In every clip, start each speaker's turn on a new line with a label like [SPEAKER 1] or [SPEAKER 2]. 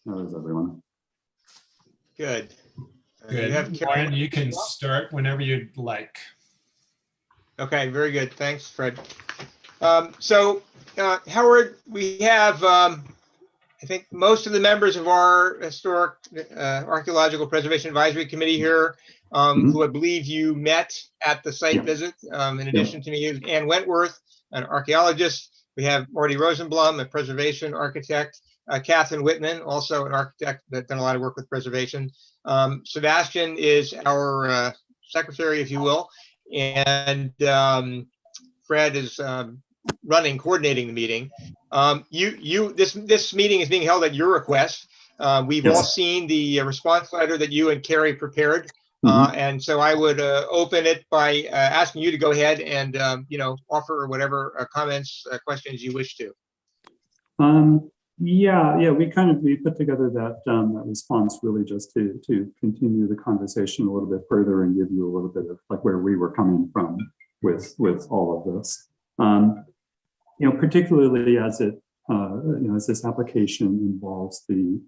[SPEAKER 1] How is everyone?
[SPEAKER 2] Good.
[SPEAKER 3] Good.
[SPEAKER 2] You have
[SPEAKER 3] Warren, you can start whenever you'd like.
[SPEAKER 2] Okay, very good. Thanks, Fred. Howard, we have, I think, most of the members of our historic archaeological preservation advisory committee here, who I believe you met at the site visit. In addition to me, Ann Wentworth, an archaeologist. We have Marty Rosenblum, a preservation architect. Catherine Whitman, also an architect that's done a lot of work with preservation. Sebastian is our secretary, if you will. And Fred is coordinating the meeting. This meeting is being held at your request. We've all seen the response letter that you and Carrie prepared. And so I would open it by asking you to go ahead and offer whatever comments, questions you wish to.
[SPEAKER 1] We put together that response really just to continue the conversation a little bit further and give you a little bit of like where we were coming from with all of this. Particularly as it as this application involves the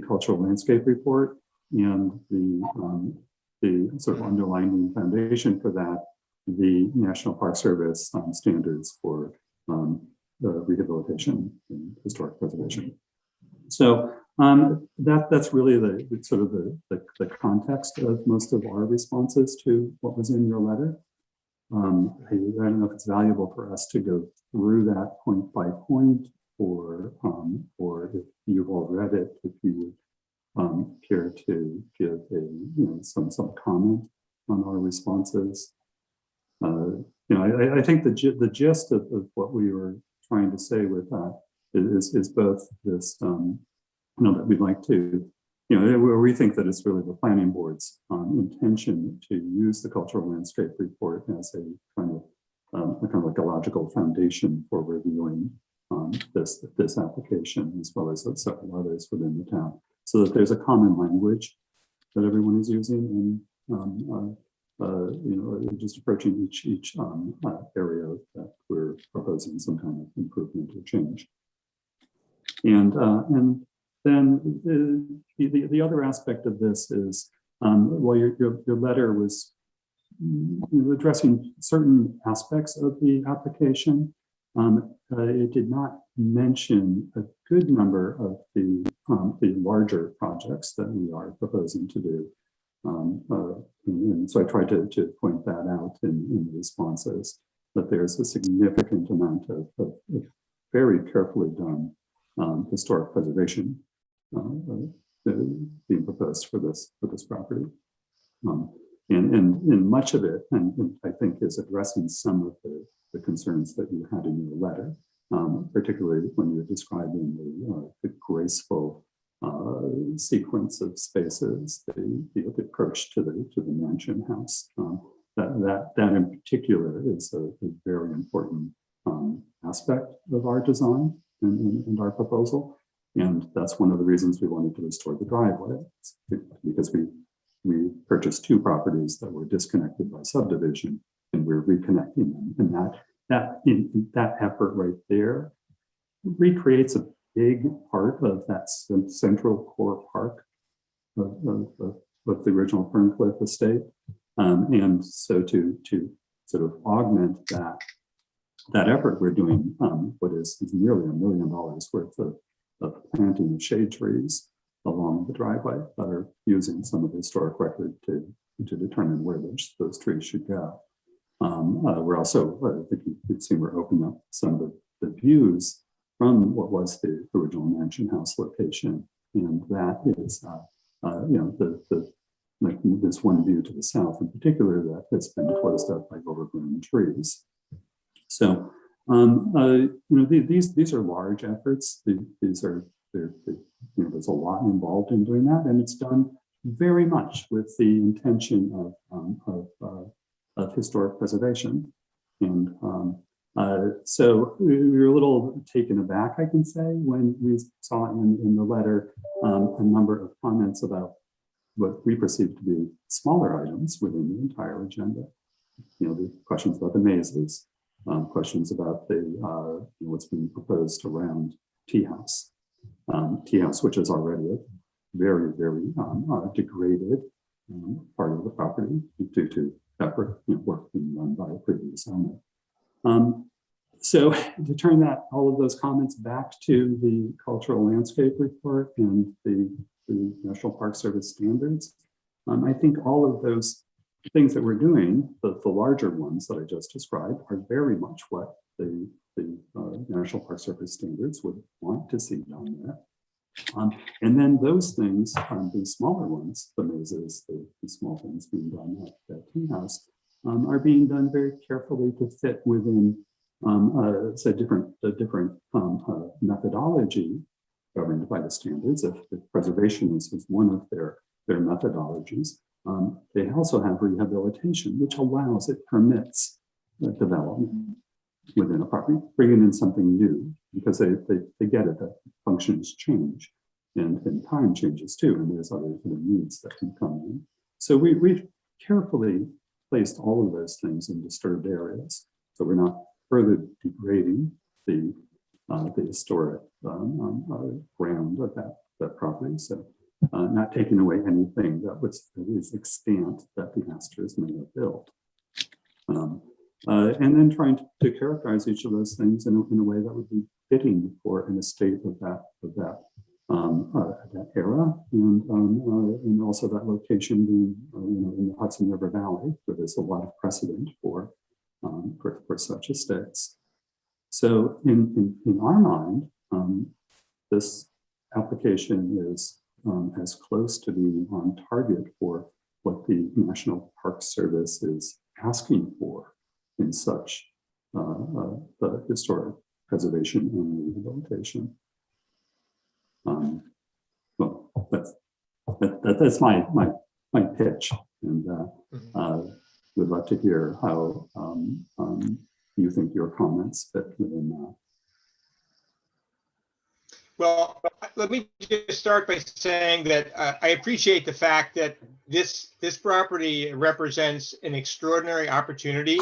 [SPEAKER 1] cultural landscape report and the sort of underlying foundation for that, the National Park Service standards for the rehabilitation and historic preservation. So that's really the context of most of our responses to what was in your letter. I don't know if it's valuable for us to go through that point by point, or if you've all read it, if you would care to give some comment on our responses. I think the gist of what we were trying to say with that is both this, that we'd like to, we think that it's really the planning board's intention to use the cultural landscape report as a kind of like a logical foundation for reviewing this application, as well as several others within the town, so that there's a common language that everyone is using, and just approaching each area that we're proposing some kind of improvement or change. And then the other aspect of this is, while your letter was addressing certain aspects of the application, it did not mention a good number of the larger projects that we are proposing to do. And so I tried to point that out in the responses, that there's a significant amount of very carefully done historic preservation being proposed for this property. And much of it, and I think, is addressing some of the concerns that you had in your letter, particularly when you're describing the graceful sequence of spaces, the approach to the mansion house. That in particular is a very important aspect of our design and our proposal. And that's one of the reasons we wanted to restore the driveway, because we purchased two properties that were disconnected by subdivision, and we're reconnecting them. And that effort right there recreates a big part of that central core park of the original Ferncliff estate. And so to sort of augment that effort, we're doing what is nearly $1 million worth of planting of shade trees along the driveway that are using some of the historic record to determine where those trees should go. We're also, I think you've seen, we're opening up some of the views from what was the original mansion house location, and that is, this one view to the south in particular that has been closed up by overgrown trees. So, these are large efforts. There's a lot involved in doing that, and it's done very much with the intention of historic preservation. And so we were a little taken aback, I can say, when we saw in the letter a number of comments about what we perceive to be smaller items within the entire agenda. The questions about the mazes, questions about what's being proposed around Tea House. tea house, which is already a very, very degraded part of the property due to effort, work being done by a previous owner. So to turn all of those comments back to the cultural landscape report and the National Park Service standards, I think all of those things that we're doing, the larger ones that I just described, are very much what the National Park Service standards would want to see done there. And then those things, the smaller ones, the mazes, the small things being done at the tea house, are being done very carefully to fit within say the different methodology governed by the standards. If preservation is one of their methodologies, they also have rehabilitation, which permits development within a property, bringing in something new, because they get it that functions change and time changes too, and there's other needs that can come in. So we've carefully placed all of those things in disturbed areas, so we're not further degrading the historic ground of that property. So not taking away anything that is extant that the Astors may have built. And then trying to characterize each of those things in a way that would be fitting for an estate of that era, and also that location being in the Hudson River Valley, where there's a lot of precedent for such estates. So in our mind, this application is as close to being on target for what the National Park Service is asking for in such the historic preservation and rehabilitation. Well, that's my pitch, and would love to hear how you think your comments fit within that.
[SPEAKER 2] Well, let me just start by saying that I appreciate the fact that this property represents an extraordinary opportunity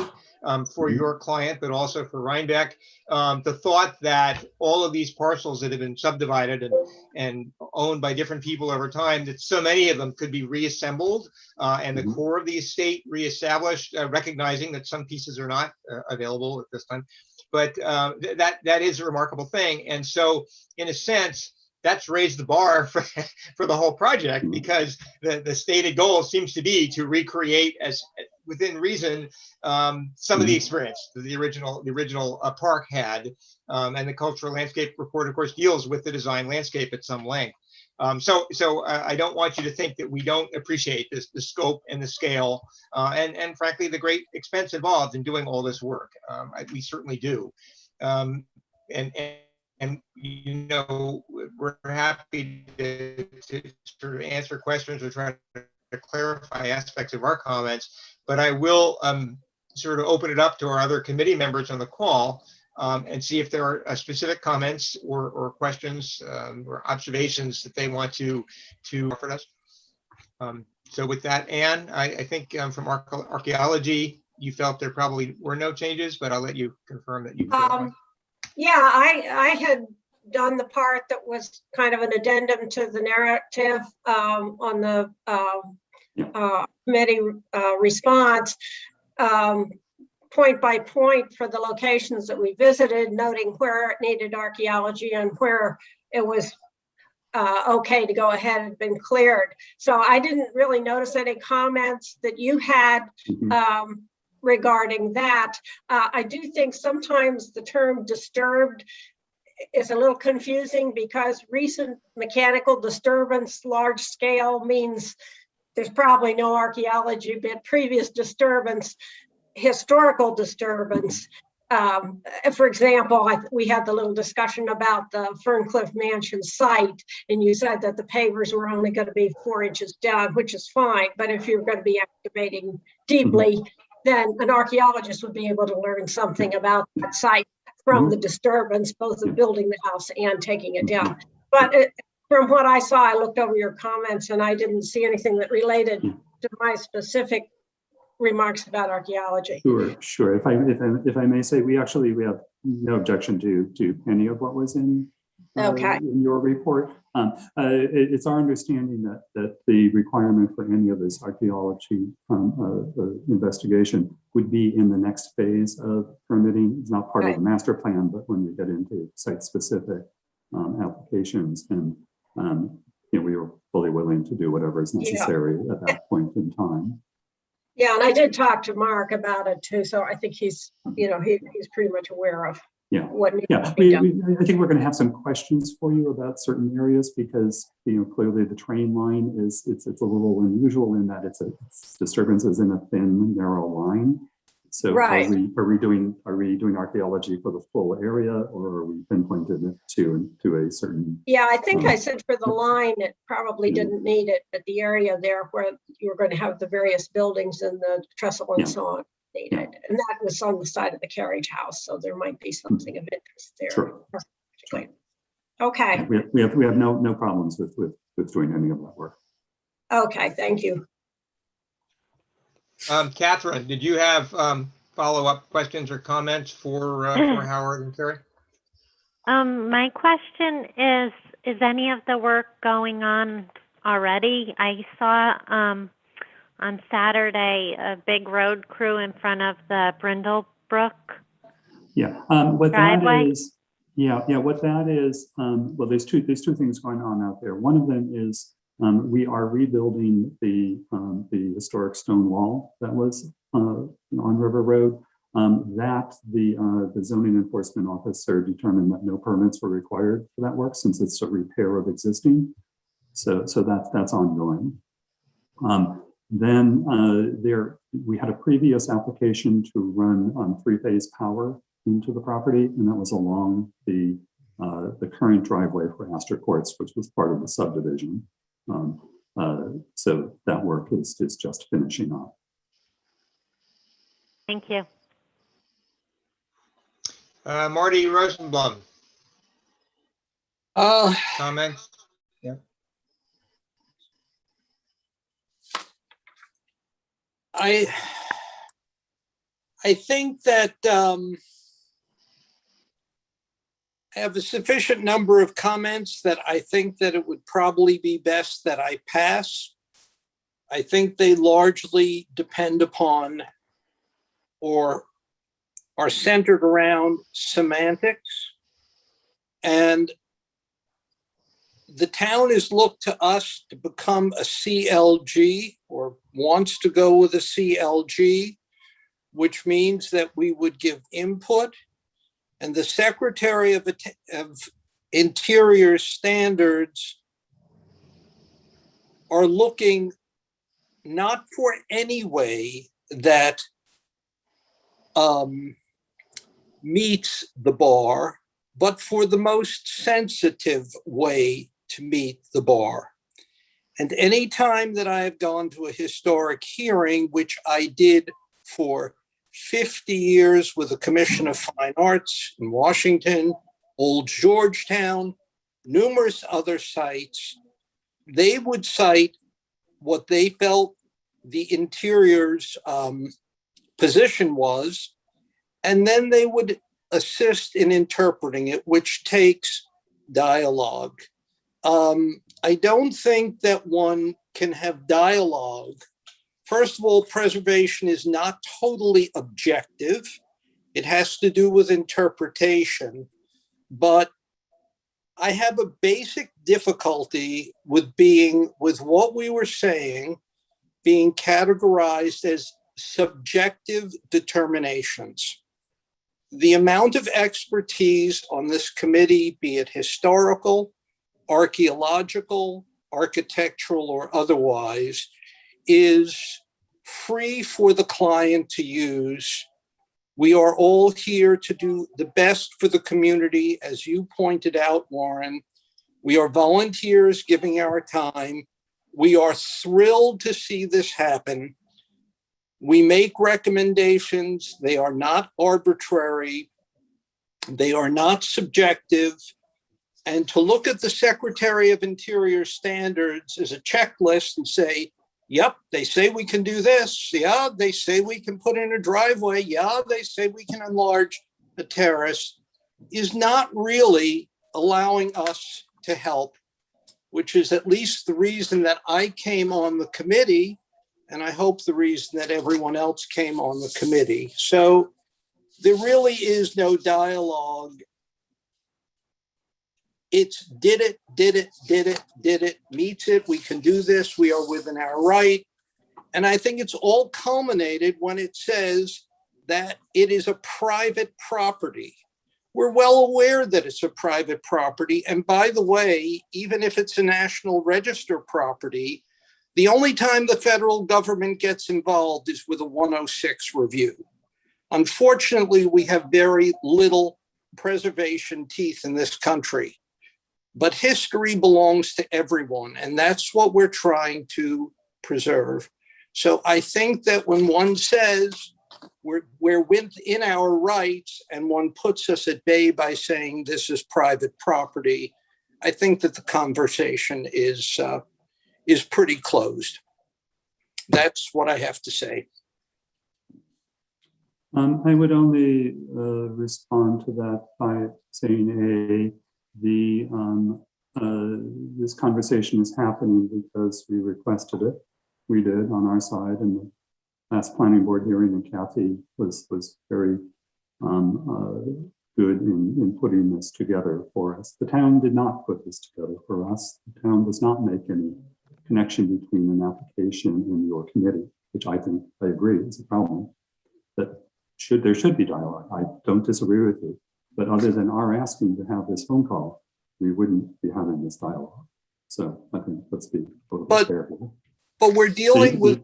[SPEAKER 2] for your client, but also for Rhinebeck. The thought that all of these parcels that have been subdivided and owned by different people over time, that so many of them could be reassembled and the core of the estate reestablished, recognizing that some pieces are not available at this time. But that is a remarkable thing. And so, in a sense, that's raised the bar for the whole project, because the stated goal seems to be to recreate, as within reason, some of the experience that the original park had. And the cultural landscape report, of course, deals with the design landscape at some length. So I don't want you to think that we don't appreciate the scope and the scale, and frankly, the great expense involved in doing all this work. We certainly do. And we're happy to sort of answer questions or try to clarify aspects of our comments, but I will sort of open it up to our other committee members on the call and see if there are specific comments or questions or observations that they want to offer us. So with that, Anne, I think from archaeology, you felt there probably were no changes, but I'll let you confirm that you felt
[SPEAKER 4] yeah, I had done the part that was kind of an addendum to the narrative on the committee response, point by point for the locations that we visited, noting where it needed archaeology and where it was okay to go ahead and been cleared. So I didn't really notice any comments that you had regarding that. I do think sometimes the term disturbed is a little confusing, because recent mechanical disturbance, large scale, means there's probably no archaeology, but previous disturbance, historical disturbance. For example, we had the little discussion about the Ferncliff Mansion site, and you said that the pavers were only going to be 4 inches down, which is fine. But if you're going to be excavating deeply, then an archaeologist would be able to learn something about that site from the disturbance, both of building the house and taking it down. But from what I saw, I looked over your comments and I didn't see anything that related to my specific remarks about archaeology.
[SPEAKER 1] Sure. If I may say, we have no objection to any of what was in
[SPEAKER 4] Okay.
[SPEAKER 1] in your report. It's our understanding that the requirement for any of this archaeology investigation would be in the next phase of permitting. It's not part of the master plan, but when we get into site-specific applications, and we are fully willing to do whatever is necessary at that point in time.
[SPEAKER 4] Yeah, and I did talk to Mark about it too, so I think he's pretty much aware of what needs to be done.
[SPEAKER 1] I think we're going to have some questions for you about certain areas because clearly the train line it's a little unusual in that it's disturbances in a thin, narrow line. So
[SPEAKER 4] right.
[SPEAKER 1] are we doing archaeology for the full area, or are we pinpointed to a certain?
[SPEAKER 4] Yeah, I think I said for the line it probably didn't need it, but the area there where you were going to have the various buildings and the trestle and so on needed, and that was on the side of the carriage house, so there might be something of interest there.
[SPEAKER 1] Sure.
[SPEAKER 4] Okay.
[SPEAKER 1] We have no problems with doing any of that work.
[SPEAKER 4] Okay, thank you.
[SPEAKER 2] Catherine, did you have follow-up questions or comments for Howard and Carrie?
[SPEAKER 5] My question is any of the work going on already? I saw on Saturday a big road crew in front of the Brindlebrook
[SPEAKER 1] what
[SPEAKER 5] driveway.
[SPEAKER 1] That is, what that is, well, there's two things going on out there. One of them is we are rebuilding the historic stone wall that was on River Road. That the zoning enforcement officer determined that no permits were required for that work since it's a repair of existing. So that's ongoing. Then we had a previous application to run three-phase power into the property, and that was along the current driveway for Astor Courts, which was part of the subdivision. So that work is just finishing up.
[SPEAKER 5] Thank you.
[SPEAKER 2] Marty Rosenblum. Comments? Yeah.
[SPEAKER 6] I think that I have a sufficient number of comments that I think that it would probably be best that I pass. I think they largely depend upon or are centered around semantics. And the town has looked to us to become a CLG or wants to go with a CLG, which means that we would give input. And the Secretary of Interior Standards are looking not for any way that meets the bar, but for the most sensitive way to meet the bar. And any time that I have gone to a historic hearing, which I did for 50 years with the Commission of Fine Arts in Washington, Old Georgetown, numerous other sites, they would cite what they felt the Interior's position was, and then they would assist in interpreting it, which takes dialogue. I don't think that one can have dialogue. First of all, preservation is not totally objective. It has to do with interpretation. But I have a basic difficulty with what we were saying being categorized as subjective determinations. The amount of expertise on this committee, be it historical, archaeological, architectural, or otherwise, is free for the client to use. We are all here to do the best for the community, as you pointed out, Warren. We are volunteers giving our time. We are thrilled to see this happen. We make recommendations. They are not arbitrary. They are not subjective. And to look at the Secretary of Interior Standards as a checklist and say, yep, they say we can do this. Yeah, they say we can put in a driveway. Yeah, they say we can enlarge the terrace, is not really allowing us to help, which is at least the reason that I came on the committee, and I hope the reason that everyone else came on the committee. So there really is no dialogue. It's did it, meets it, we can do this, we are within our right. And I think it's all culminated when it says that it is a private property. We're well aware that it's a private property. And by the way, even if it's a National Register property, the only time the federal government gets involved is with a 106 review. Unfortunately, we have very little preservation teeth in this country, but history belongs to everyone. And that's what we're trying to preserve. So I think that when one says we're within our rights and one puts us at bay by saying this is private property, I think that the conversation is pretty closed. That's what I have to say.
[SPEAKER 1] I would only respond to that by saying this conversation is happening because we requested it. We did on our side, and the last planning board hearing, and Kathy was very good in putting this together for us. The town did not put this together for us. The town does not make any connection between an application and your committee, which I think I agree is a problem. That there should be dialogue. I don't disagree with you, but other than our asking to have this phone call, we wouldn't be having this dialogue. So I think let's be a little bit fair here.
[SPEAKER 6] But we're dealing with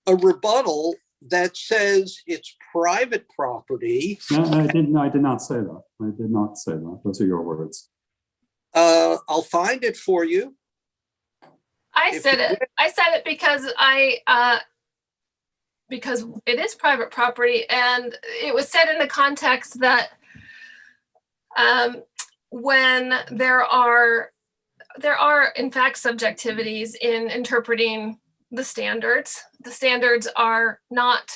[SPEAKER 6] a rebuttal that says it's private property.
[SPEAKER 1] No, I did not say that. I did not say that. Those are your words.
[SPEAKER 6] I'll find it for you.
[SPEAKER 7] I said it because it is private property, and it was said in the context that when there are in fact subjectivities in interpreting the standards. The standards are not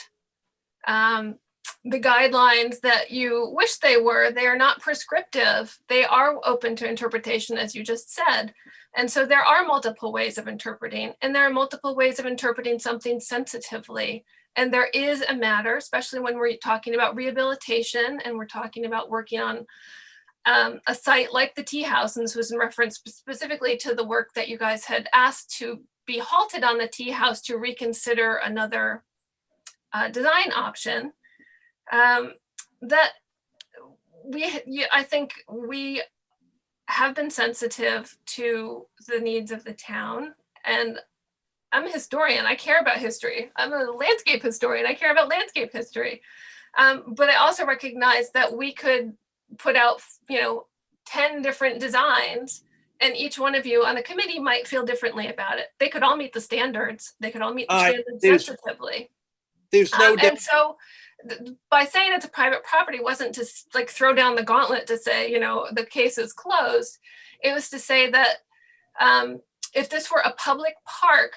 [SPEAKER 7] the guidelines that you wish they were. They are not prescriptive. They are open to interpretation, as you just said. And so there are multiple ways of interpreting, and there are multiple ways of interpreting something sensitively. And there is a matter, especially when we're talking about rehabilitation and we're talking about working on a site like the tea house, and this was in reference specifically to the work that you guys had asked to be halted on the tea house to reconsider another design option. I think we have been sensitive to the needs of the town, and I'm a historian. I care about history. I'm a landscape historian. I care about landscape history. But I also recognize that we could put out, 10 different designs, and each one of you on the committee might feel differently about it. They could all meet the standards. They could all meet the standards sensitively.
[SPEAKER 6] There's no doubt.
[SPEAKER 7] And so by saying it's a private property wasn't to like throw down the gauntlet to say, the case is closed. It was to say that if this were a public park,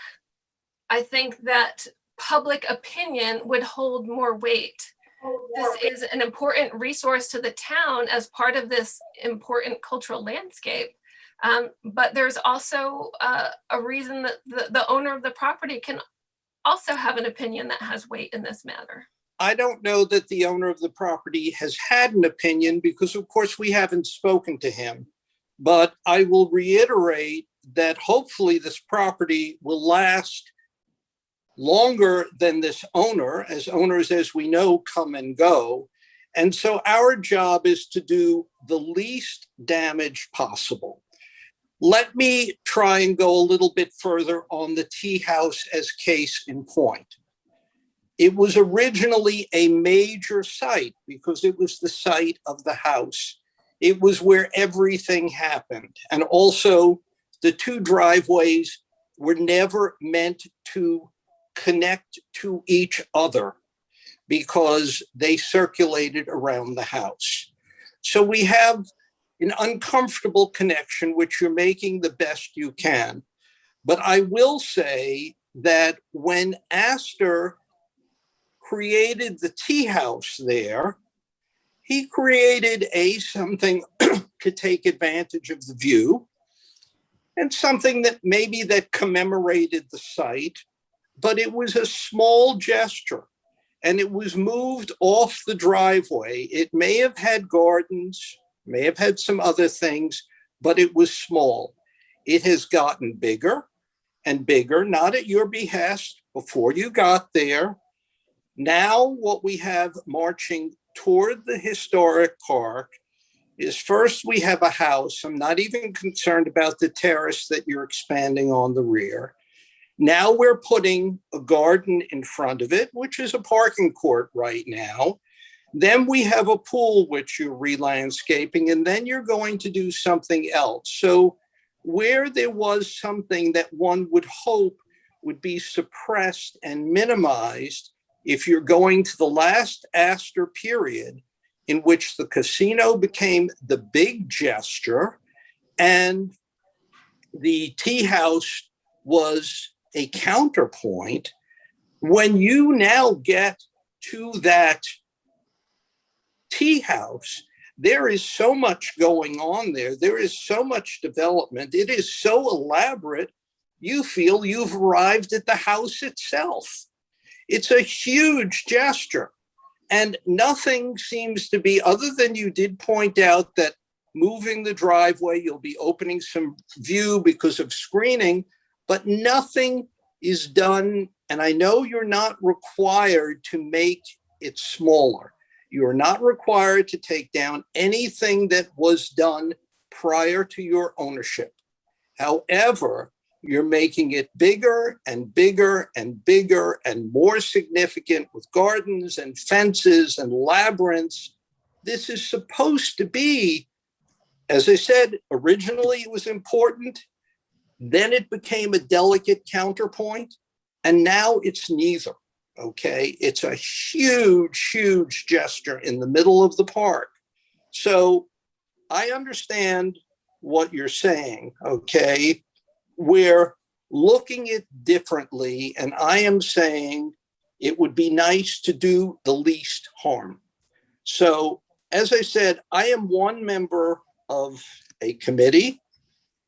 [SPEAKER 7] I think that public opinion would hold more weight. This is an important resource to the town as part of this important cultural landscape. But there's also a reason that the owner of the property can also have an opinion that has weight in this matter.
[SPEAKER 6] I don't know that the owner of the property has had an opinion because, of course, we haven't spoken to him. But I will reiterate that hopefully this property will last longer than this owner, as owners, as we know, come and go. And so our job is to do the least damage possible. Let me try and go a little bit further on the tea house as case in point. It was originally a major site because it was the site of the house. It was where everything happened. And also the two driveways were never meant to connect to each other because they circulated around the house. So we have an uncomfortable connection, which you're making the best you can. But I will say that when Astor created the tea house there, he created something could take advantage of the view, and something that maybe that commemorated the site, but it was a small gesture and it was moved off the driveway. It may have had gardens, may have had some other things, but it was small. It has gotten bigger and bigger, not at your behest before you got there. Now what we have marching toward the historic park is, first we have a house. I'm not even concerned about the terrace that you're expanding on the rear. Now we're putting a garden in front of it, which is a parking court right now. Then we have a pool, which you're re-landscaping, and then you're going to do something else. So where there was something that one would hope would be suppressed and minimized, if you're going to the last Astor period, in which the casino became the big gesture and the tea house was a counterpoint, when you now get to that tea house, there is so much going on there. There is so much development. It is so elaborate, you feel you've arrived at the house itself. It's a huge gesture. And nothing seems to be, other than you did point out that moving the driveway, you'll be opening some view because of screening, but nothing is done. And I know you're not required to make it smaller. You are not required to take down anything that was done prior to your ownership. However, you're making it bigger and bigger and bigger and more significant with gardens and fences and labyrinths. This is supposed to be, as I said, originally it was important, then it became a delicate counterpoint, and now it's neither, okay? It's a huge, huge gesture in the middle of the park. So I understand what you're saying, okay? We're looking at differently, and I am saying it would be nice to do the least harm. So, as I said, I am one member of a committee,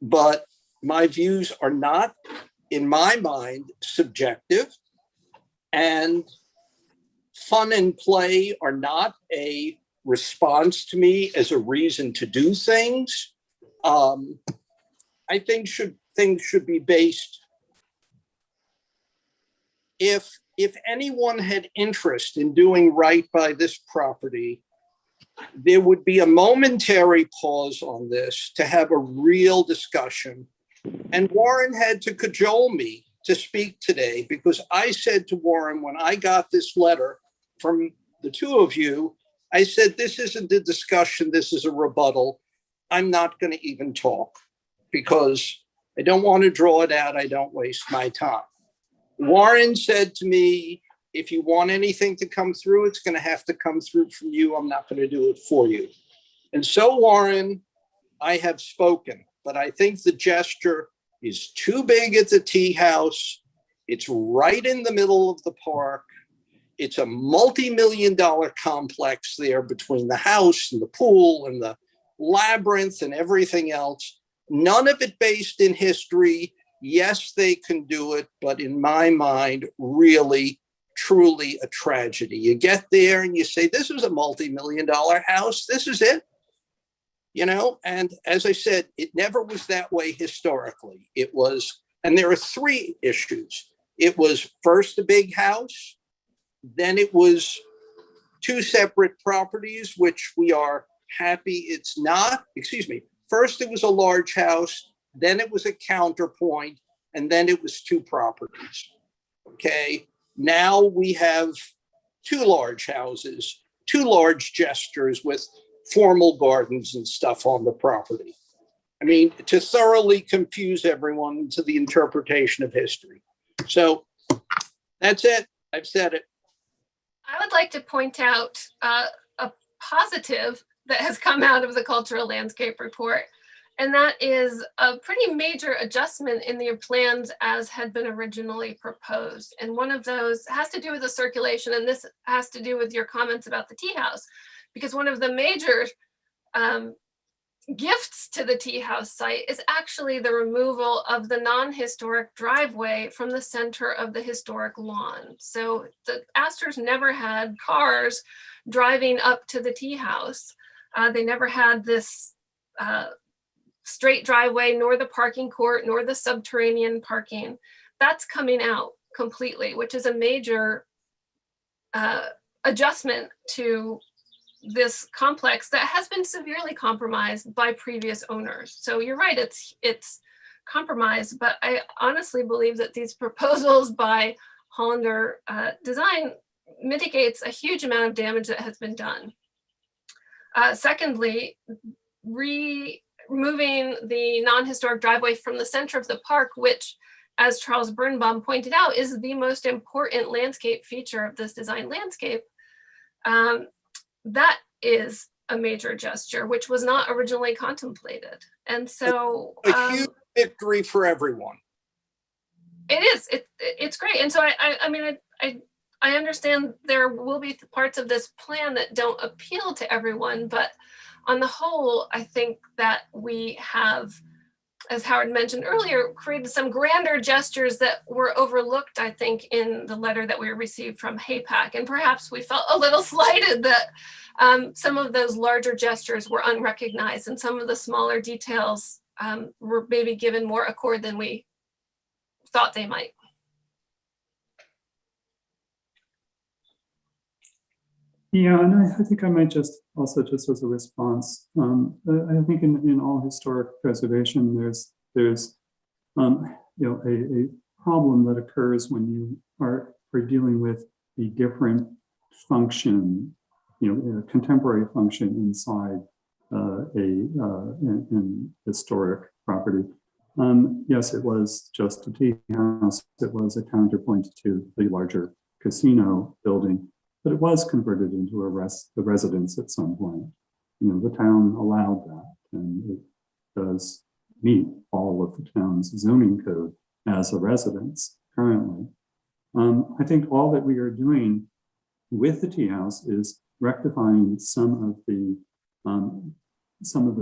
[SPEAKER 6] but my views are not, in my mind, subjective, and fun and play are not a response to me as a reason to do things. I think things should be based. If anyone had interest in doing right by this property, there would be a momentary pause on this to have a real discussion. And Warren had to cajole me to speak today, because I said to Warren, when I got this letter from the two of you, I said, this isn't a discussion, this is a rebuttal. I'm not going to even talk because I don't want to draw it out. I don't waste my time. Warren said to me, if you want anything to come through, it's going to have to come through from you. I'm not going to do it for you. And so, Warren, I have spoken, but I think the gesture is too big at the tea house. It's right in the middle of the park. It's a multi-million-dollar complex there between the house and the pool and the labyrinth and everything else. None of it based in history. Yes, they can do it, but in my mind, really, truly a tragedy. You get there and you say, this is a multi-million-dollar house. This is it. You know, and as I said, it never was that way historically. It was, and there are three issues. It was first a big house, then it was two separate properties, which we are happy it's not. Excuse me. First, it was a large house, then it was a counterpoint, and then it was two properties. Okay. Now we have two large houses, two large gestures with formal gardens and stuff on the property. I mean, to thoroughly confuse everyone to the interpretation of history. So that's it. I've said it.
[SPEAKER 7] I would like to point out a positive that has come out of the cultural landscape report, and that is a pretty major adjustment in your plans as had been originally proposed. And one of those has to do with the circulation, and this has to do with your comments about the tea house, because one of the major gifts to the tea house site is actually the removal of the non-historic driveway from the center of the historic lawn. So the Astors never had cars driving up to the tea house. They never had this straight driveway, nor the parking court, nor the subterranean parking. That's coming out completely, which is a major adjustment to this complex that has been severely compromised by previous owners. So you're right, it's compromised, but I honestly believe that these proposals by Hollander Design mitigates a huge amount of damage that has been done. Secondly, removing the non-historic driveway from the center of the park, which, as Charles Birnbaum pointed out, is the most important landscape feature of this design landscape. That is a major gesture, which was not originally contemplated. And so
[SPEAKER 6] A huge victory for everyone.
[SPEAKER 7] it is, it's great. And so I mean, I understand there will be parts of this plan that don't appeal to everyone, but on the whole, I think that we have, as Howard mentioned earlier, created some grander gestures that were overlooked, I think, in the letter that we received from HAPAC. And perhaps we felt a little slighted that some of those larger gestures were unrecognized and some of the smaller details were maybe given more accord than we thought they might.
[SPEAKER 1] Yeah, and I think I might just also, just as a response, I think in all historic preservation, there's you know, a problem that occurs when you are dealing with a different function, you know, a contemporary function inside an historic property. Yes, it was just a tea house. It was a counterpoint to the larger casino building, but it was converted into a residence at some point. You know, the town allowed that, and it does meet all of the town's zoning code as a residence currently. I think all that we are doing with the tea house is rectifying some of the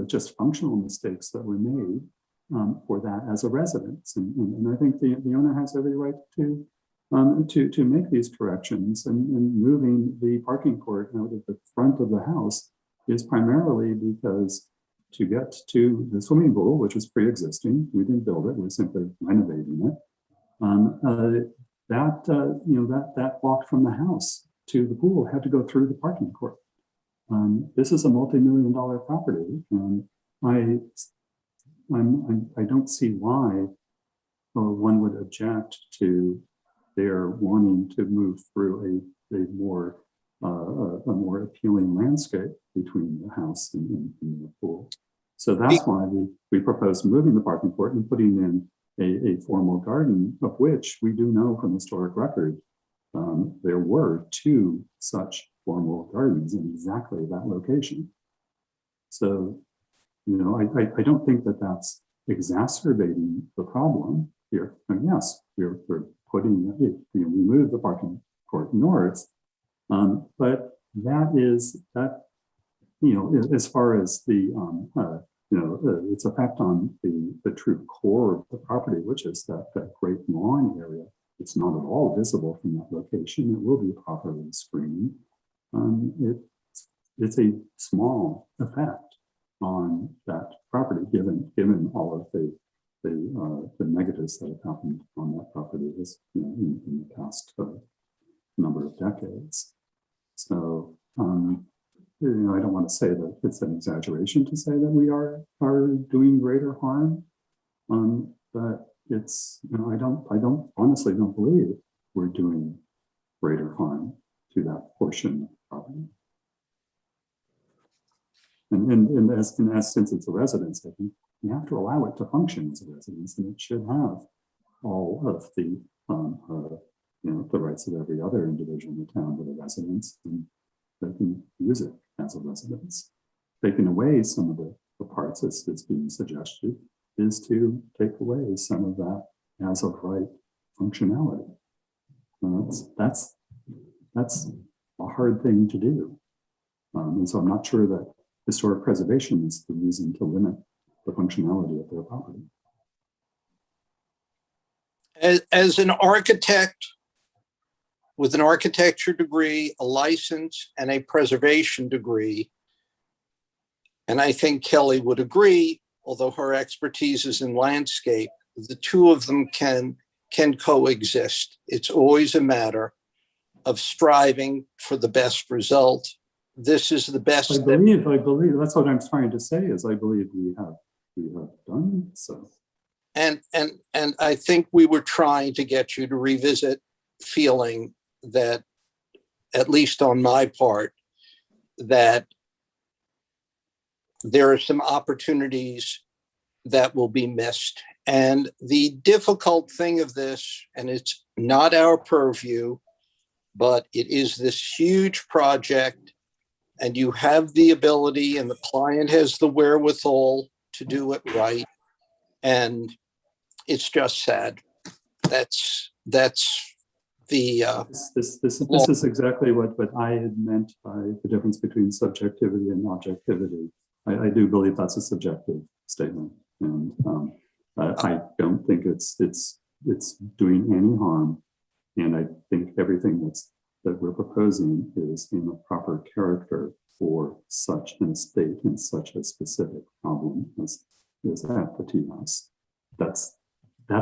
[SPEAKER 1] just functional mistakes that were made for that as a residence, and I think the owner has every right to make these corrections, and moving the parking court out of the front of the house is primarily because to get to the swimming pool, which is pre-existing, we didn't build it, we're simply renovating it. That walk from the house to the pool had to go through the parking court. This is a multi-million-dollar property, and I don't see why one would object to their wanting to move through a more appealing landscape between the house and the pool. So that's why we proposed moving the parking court and putting in a formal garden, of which we do know from historic record there were 2 such formal gardens in exactly that location. So, you know, I don't think that that's exacerbating the problem here. And yes, we're putting, we moved the parking court north, but that, you know, as far as the, its effect on the true core of the property, which is that great lawn area, it's not at all visible from that location. It will be properly screened. It's a small effect on that property, given all of the negatives that have happened on that property is, you know, in the past number of decades. So, you know, I don't want to say that it's an exaggeration to say that we are doing greater harm, but it's, you know, I honestly don't believe we're doing greater harm to that portion of the property. And as since it's a residence, I think you have to allow it to function as a residence, and it should have all of the you know, the rights of every other individual in the town with a residence, and they can use it as a residence. Taking away some of the parts that's being suggested is to take away some of that as of right functionality. That's a hard thing to do. And so I'm not sure that historic preservation is the reason to limit the functionality of their property.
[SPEAKER 6] As an architect with an architecture degree, a license, and a preservation degree, and I think Kelly would agree, although her expertise is in landscape, the two of them can coexist. It's always a matter of striving for the best result. This is the best.
[SPEAKER 1] I believe that's what I'm trying to say is I believe we have done so.
[SPEAKER 6] And I think we were trying to get you to revisit feeling that, at least on my part, that there are some opportunities that will be missed. And the difficult thing of this, and it's not our purview, but it is this huge project, and you have the ability and the client has the wherewithal to do it right. And it's just sad. That's the
[SPEAKER 1] this is exactly what I had meant by the difference between subjectivity and objectivity. I do believe that's a subjective statement, and I don't think it's doing any harm. And I think everything that we're proposing is in a proper character for such an estate and such a specific problem as at the tea house. That's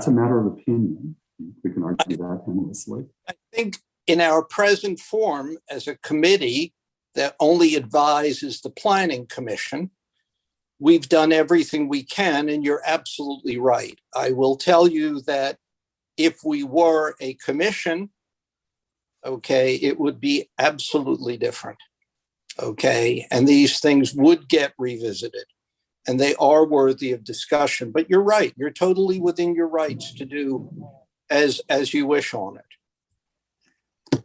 [SPEAKER 1] a matter of opinion. We can argue that endlessly.
[SPEAKER 6] I think in our present form as a committee that only advises the Planning Commission, we've done everything we can, and you're absolutely right. I will tell you that if we were a commission, okay, it would be absolutely different, okay? And these things would get revisited, and they are worthy of discussion. But you're right. You're totally within your rights to do as you wish on it.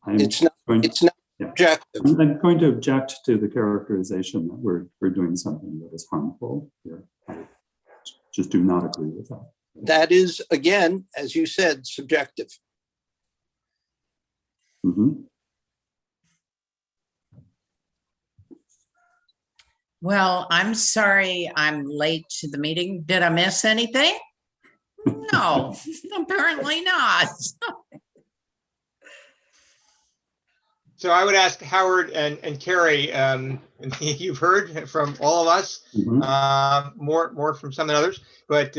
[SPEAKER 6] It's not objective.
[SPEAKER 1] I'm going to object to the characterization that we're doing something that is harmful here. I just do not agree with that.
[SPEAKER 6] That is, again, as you said, subjective.
[SPEAKER 1] Mm-hmm.
[SPEAKER 8] Well, I'm sorry I'm late to the meeting. Did I miss anything? No, apparently not.
[SPEAKER 2] So I would ask Howard and Carrie, you've heard from all of us, more from some than others, but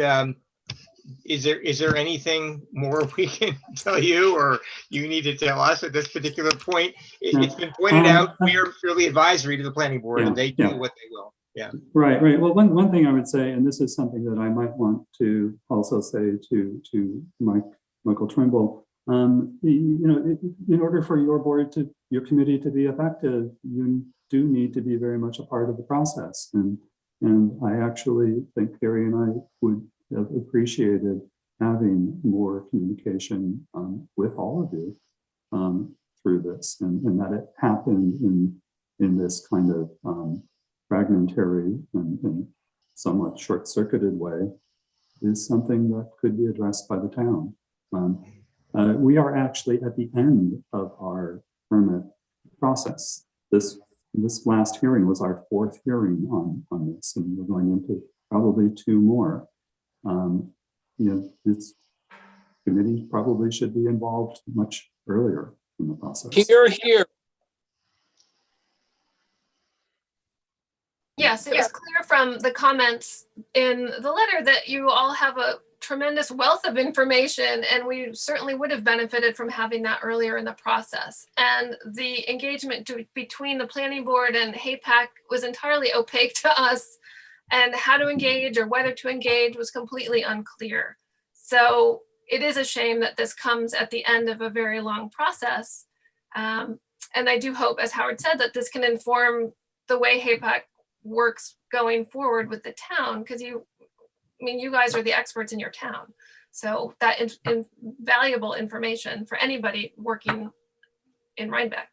[SPEAKER 2] is there anything more we can tell you or you need to tell us at this particular point? It's been pointed out, we are purely advisory to the planning board, and they do what they will. Yeah. Right.
[SPEAKER 1] Well, one thing I would say, and this is something that I might want to also say to Michael Trimble, in order for your committee to be effective, you do need to be very much a part of the process. And I actually think Gary and I would have appreciated having more communication with all of you through this, and that it happened in this kind of fragmentary and somewhat short-circuited way is something that could be addressed by the town. We are actually at the end of our permit process. This last hearing was our fourth hearing on this, and we're going into probably two more. This committee probably should be involved much earlier in the process.
[SPEAKER 6] Here.
[SPEAKER 7] Yes, it was clear from the comments in the letter that you all have a tremendous wealth of information, and we certainly would have benefited from having that earlier in the process. And the engagement between the planning board and HAPAC was entirely opaque to us, and how to engage or whether to engage was completely unclear. So it is a shame that this comes at the end of a very long process. And I do hope, as Howard said, that this can inform the way HAPAC works going forward with the town, because you guys are the experts in your town. So that is invaluable information for anybody working in Rhinebeck.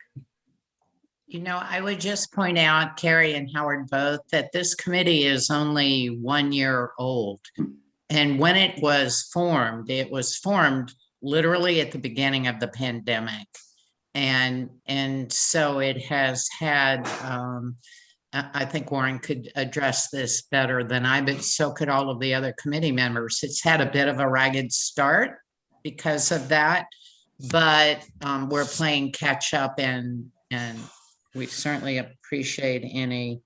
[SPEAKER 8] I would just point out, Carrie and Howard both, that this committee is only 1 year old. And when it was formed literally at the beginning of the pandemic. And so it has had, I think Warren could address this better than I, but so could all of the other committee members. It's had a bit of a ragged start because of that, but we're playing catch up, and we certainly appreciate any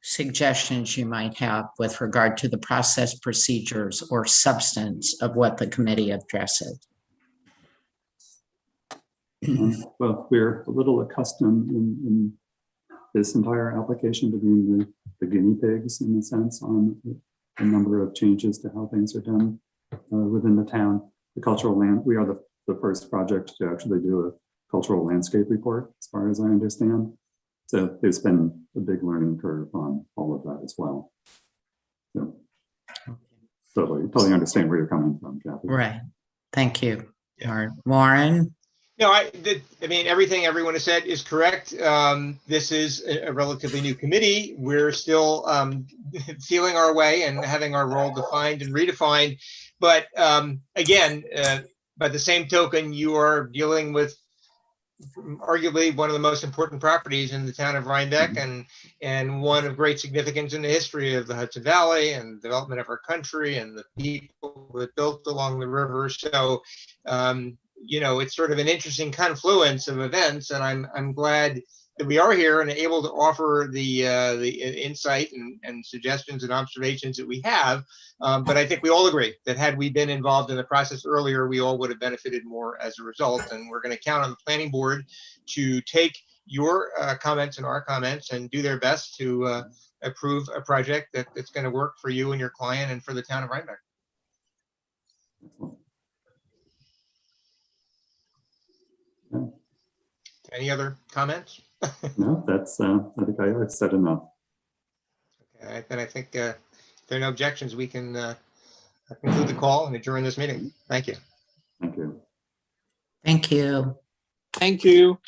[SPEAKER 8] suggestions you might have with regard to the process, procedures, or substance of what the committee addresses.
[SPEAKER 1] Well, we're a little accustomed in this entire application to being the guinea pigs, in a sense, on a number of changes to how things are done within the town. The cultural land, we are the first project to actually do a cultural landscape report, as far as I understand. So there's been a big learning curve on all of that as well. So totally understand where you're coming from, Kathy.
[SPEAKER 8] Right. Thank you.
[SPEAKER 2] Yeah.
[SPEAKER 8] All right. Warren?
[SPEAKER 2] No, I mean, everything everyone has said is correct. This is a relatively new committee. We're still feeling our way and having our role defined and redefined. But again, by the same token, you are dealing with arguably one of the most important properties in the town of Rhinebeck, and one of great significance in the history of the Hudson Valley and development of our country and the people that built along the river. So, you know, it's sort of an interesting confluence of events, and I'm glad that we are here and able to offer the insight and suggestions and observations that we have. But I think we all agree that had we been involved in the process earlier, we all would have benefited more as a result. And we're going to count on the planning board to take your comments and our comments and do their best to approve a project that's going to work for you and your client and for the town of Rhinebeck. Any other comments?
[SPEAKER 1] No, that's, I think I've said enough.
[SPEAKER 2] Okay, then I think if there are no objections, we can conclude the call and adjourn this meeting. Thank you.
[SPEAKER 1] Thank you.
[SPEAKER 8] Thank you.
[SPEAKER 6] Thank you.